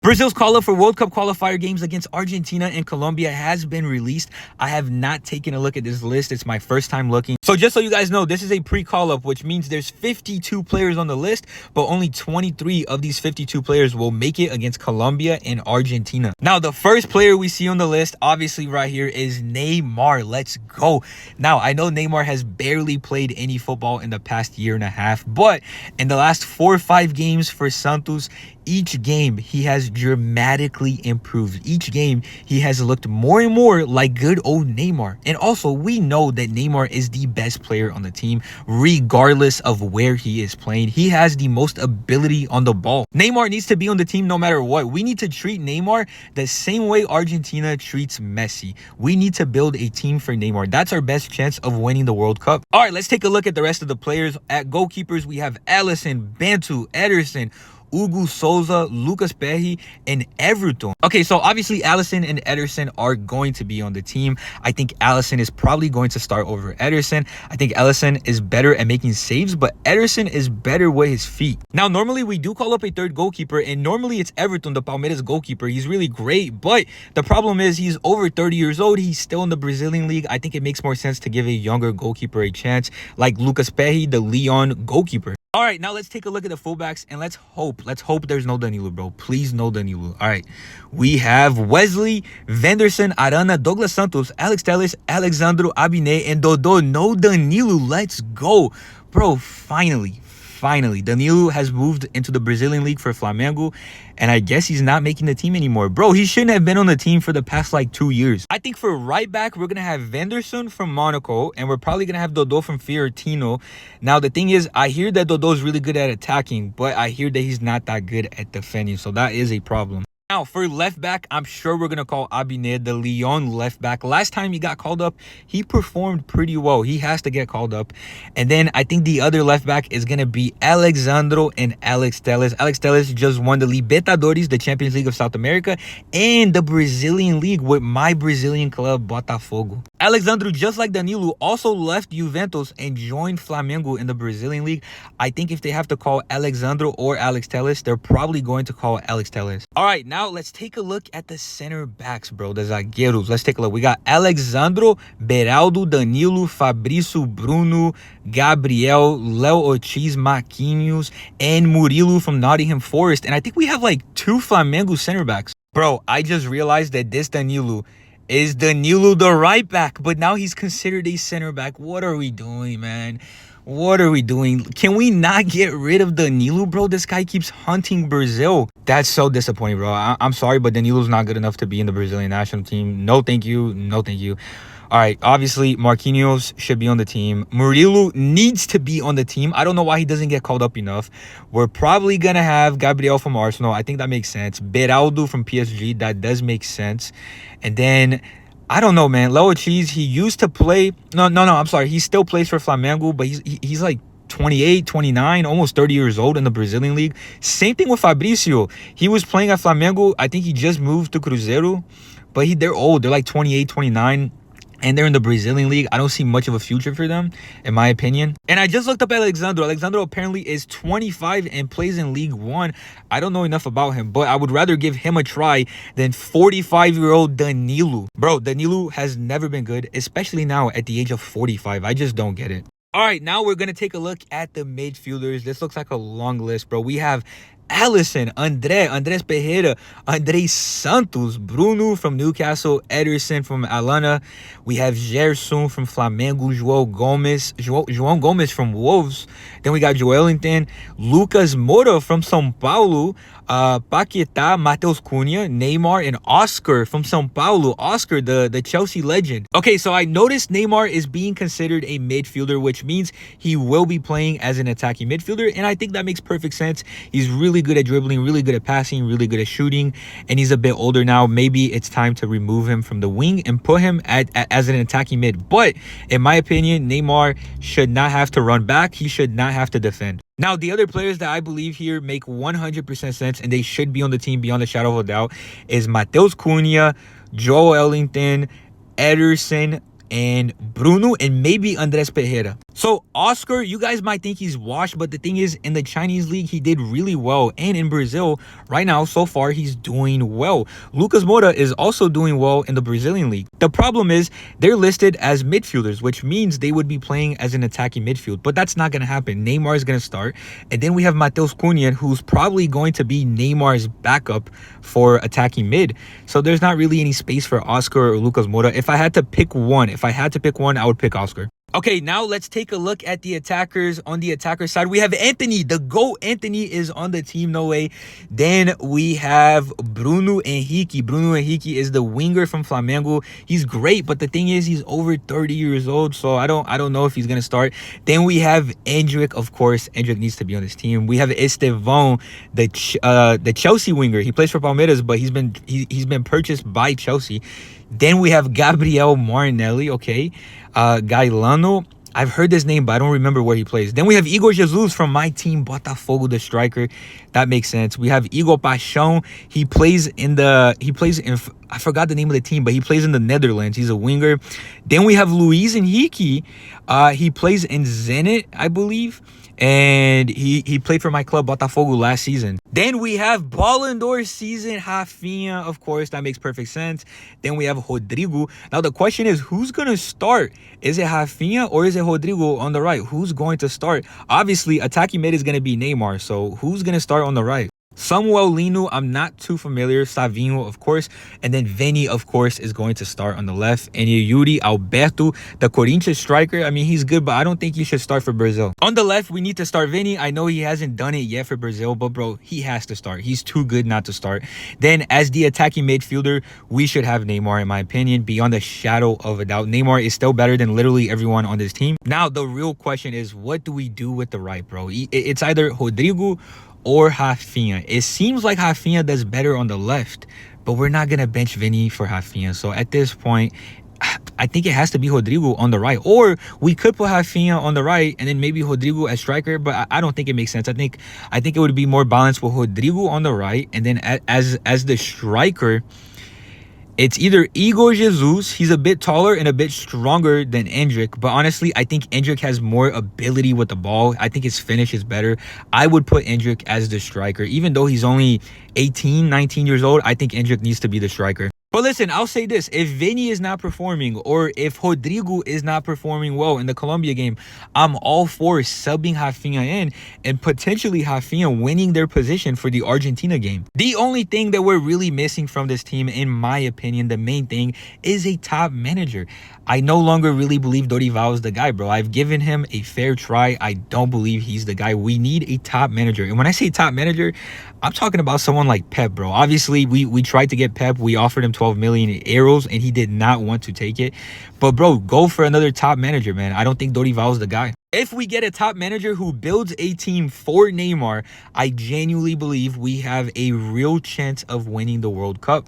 Brazil's call-up for World Cup qualifier games against Argentina and Colombia has been released. I have not taken a look at this list. It's my first time looking. So just so you guys know, this is a pre-call-up, which means there's 52 players on the list, but only 23 of these 52 players will make it against Colombia and Argentina. Now, the first player we see on the list, obviously right here, is Neymar. Let's go. Now, I know Neymar has barely played any football in the past year and a half, but in the last 4 or 5 games for Santos, each game he has dramatically improved. Each game he has looked more and more like good old Neymar. And also, we know that Neymar is the best player on the team regardless of where he is playing. He has the most ability on the ball. Neymar needs to be on the team no matter what. We need to treat Neymar the same way Argentina treats Messi. We need to build a team for Neymar. That's our best chance of winning the World Cup. All right, let's take a look at the rest of the players. At goalkeepers, we have Alisson, Bantu, Ederson, Hugo Souza, Lucas Perry, and Everton. Okay, so obviously Alisson and Ederson are going to be on the team. I think Alisson is probably going to start over Ederson. I think Alisson is better at making saves, but Ederson is better with his feet. Now, normally we do call up a third goalkeeper, and normally it's Everton, the Palmeiras goalkeeper. He's really great, but the problem is he's over 30 years old. He's still in the Brazilian league. I think it makes more sense to give a younger goalkeeper a chance, like Lucas Perry, the Lyon goalkeeper. All right, now let's take a look at the fullbacks, and let's hope there's no Danilo, bro. Please, no Danilo. All right, we have Wesley, Venderson, Arana, Douglas Santos, Alex Telles, Alexandro Abiné, and Dodô. No Danilo. Let's go, bro. Finally, Danilo has moved into the Brazilian league for Flamengo, and I guess he's not making the team anymore. Bro, he shouldn't have been on the team for the past like 2 years. I think for right back, we're gonna have Venderson from Monaco, and we're probably gonna have Dodô from Fiorentino. Now, the thing is, I hear that Dodô is really good at attacking, but I hear that he's not that good at defending, so that is a problem. Now, for left back, I'm sure we're going to call Abiné, the Lyon left back. Last time he got called up, he performed pretty well. He has to get called up. And then I think the other left back is going to be Alexandro and Alex Telles. Alex Telles just won the Libertadores, the Champions League of South America, and the Brazilian League with my Brazilian club, Botafogo. Alexandro, just like Danilo, also left Juventus and joined Flamengo in the Brazilian League. I think if they have to call Alexandro or Alex Telles, they're probably going to call Alex Telles. All right, now let's take a look at the center backs, bro. The zagueiros. Let's take a look. We got Alexandro, Beraldo, Danilo, Fabrício, Bruno, Gabriel, Léo Ortiz, Marquinhos, and Murilo from Nottingham Forest. And I think we have like 2 Flamengo center backs. Bro, I just realized that this Danilo is Danilo the right back, but now he's considered a center back. What are we doing, man? What are we doing? Can we not get rid of Danilo, bro? This guy keeps hunting Brazil. That's so disappointing, bro. I'm sorry, but Danilo's not good enough to be in the Brazilian national team. No, thank you. No, thank you. All right, obviously, Marquinhos should be on the team. Murilo needs to be on the team. I don't know why he doesn't get called up enough. We're probably going to have Gabriel from Arsenal. I think that makes sense. Beraldo from PSG. That does make sense. And then, I don't know, man. Léo Ortiz, he used to play. No, I'm sorry. He still plays for Flamengo, but he's like 28, 29, almost 30 years old in the Brazilian league. Same thing with Fabrício. He was playing at Flamengo. I think he just moved to Cruzeiro, but they're old. They're like 28, 29. And they're in the Brazilian league. I don't see much of a future for them, in my opinion. And I just looked up Alexandro. Alexandro apparently is 25 and plays in League One. I don't know enough about him, but I would rather give him a try than 45-year-old Danilo. Bro, Danilo has never been good, especially now at the age of 45. I just don't get it. All right, now we're going to take a look at the midfielders. This looks like a long list, bro. We have Alisson, Andres Pereira, André Santos, Bruno from Newcastle, Ederson from Alana. We have Gerson from Flamengo, João Gomes from Wolves. Then we got Joelinton, Lucas Moura from São Paulo, Paquetá, Matheus Cunha, Neymar, and Oscar from São Paulo. Oscar, the Chelsea legend. Okay, so I noticed Neymar is being considered a midfielder, which means he will be playing as an attacking midfielder, and I think that makes perfect sense. He's really good at dribbling, really good at passing, really good at shooting, and he's a bit older now. Maybe it's time to remove him from the wing and put him as an attacking mid. But in my opinion, Neymar should not have to run back. He should not have to defend. Now, the other players that I believe here make 100% sense and they should be on the team beyond a shadow of a doubt is Matheus Cunha, Joelinton, Ederson, and Bruno, and maybe Andres Pereira. So Oscar, you guys might think he's washed, but the thing is, in the Chinese league, he did really well. And in Brazil, right now, so far, he's doing well. Lucas Moura is also doing well in the Brazilian league. The problem is they're listed as midfielders, which means they would be playing as an attacking midfield. But that's not going to happen. Neymar is going to start. And then we have Matheus Cunha, who's probably going to be Neymar's backup for attacking mid. So there's not really any space for Oscar or Lucas Moura. If I had to pick one, I would pick Oscar. Okay, now let's take a look at the attackers. On the attacker side, we have Anthony. The GOAT Anthony is on the team, no way. Then we have Bruno Henrique. Bruno Henrique is the winger from Flamengo. He's great, but the thing is, he's over 30 years old, so I don't know if he's gonna start. Then we have Endrick, of course. Endrick needs to be on this team. We have Estevão, the Chelsea winger. He plays for Palmeiras, but he's been purchased by Chelsea. Then we have Gabriel Martinelli, okay. Gailano, I've heard this name, but I don't remember where he plays. Then we have Igor Jesus from my team, Botafogo, the striker. That makes sense. We have Igor Paixão. He plays in, I forgot the name of the team, but he plays in the Netherlands. He's a winger. Then we have Luis Henrique. He plays in Zenit, I believe. And he played for my club Botafogo last season. Then we have Ballon d'Or season Rafinha, of course, that makes perfect sense. Then we have Rodrigo. Now the question is, who's gonna start? Is it Rafinha or is it Rodrigo on the right? Who's going to start? Obviously, attacking mid is gonna be Neymar, so who's gonna start on the right? Samuel Lino, I'm not too familiar. Savinho, of course. And then Veni, of course, is going to start on the left. And Yuri Alberto, the Corinthians striker. I mean, he's good, but I don't think he should start for Brazil. On the left, we need to start Veni. I know he hasn't done it yet for Brazil, but bro, he has to start. He's too good not to start. Then as the attacking midfielder, we should have Neymar, in my opinion, beyond a shadow of a doubt. Neymar is still better than literally everyone on this team. Now, the real question is, what do we do with the right, bro? It's either Rodrigo or Rafinha. It seems like Rafinha does better on the left, but we're not going to bench Vini for Rafinha. So at this point, I think it has to be Rodrigo on the right. Or we could put Rafinha on the right and then maybe Rodrigo as striker, but I don't think it makes sense. I think it would be more balanced with Rodrigo on the right, and then as the striker, it's either Igor Jesus. He's a bit taller and a bit stronger than Endrick. But honestly, I think Endrick has more ability with the ball. I think his finish is better. I would put Endrick as the striker. Even though he's only 18, 19 years old, I think Endrick needs to be the striker. But listen, I'll say this. If Vini is not performing or if Rodrigo is not performing well in the Colombia game, I'm all for subbing Rafinha in and potentially Rafinha winning their position for the Argentina game. The only thing that we're really missing from this team, in my opinion, the main thing, is a top manager. I no longer really believe Dorival is the guy, bro. I've given him a fair try. I don't believe he's the guy. We need a top manager. And when I say top manager, I'm talking about someone like Pep, bro. Obviously, we tried to get Pep. We offered him 12 million euros, and he did not want to take it. But, bro, go for another top manager, man. I don't think Dorival is the guy. If we get a top manager who builds a team for Neymar, I genuinely believe we have a real chance of winning the World Cup.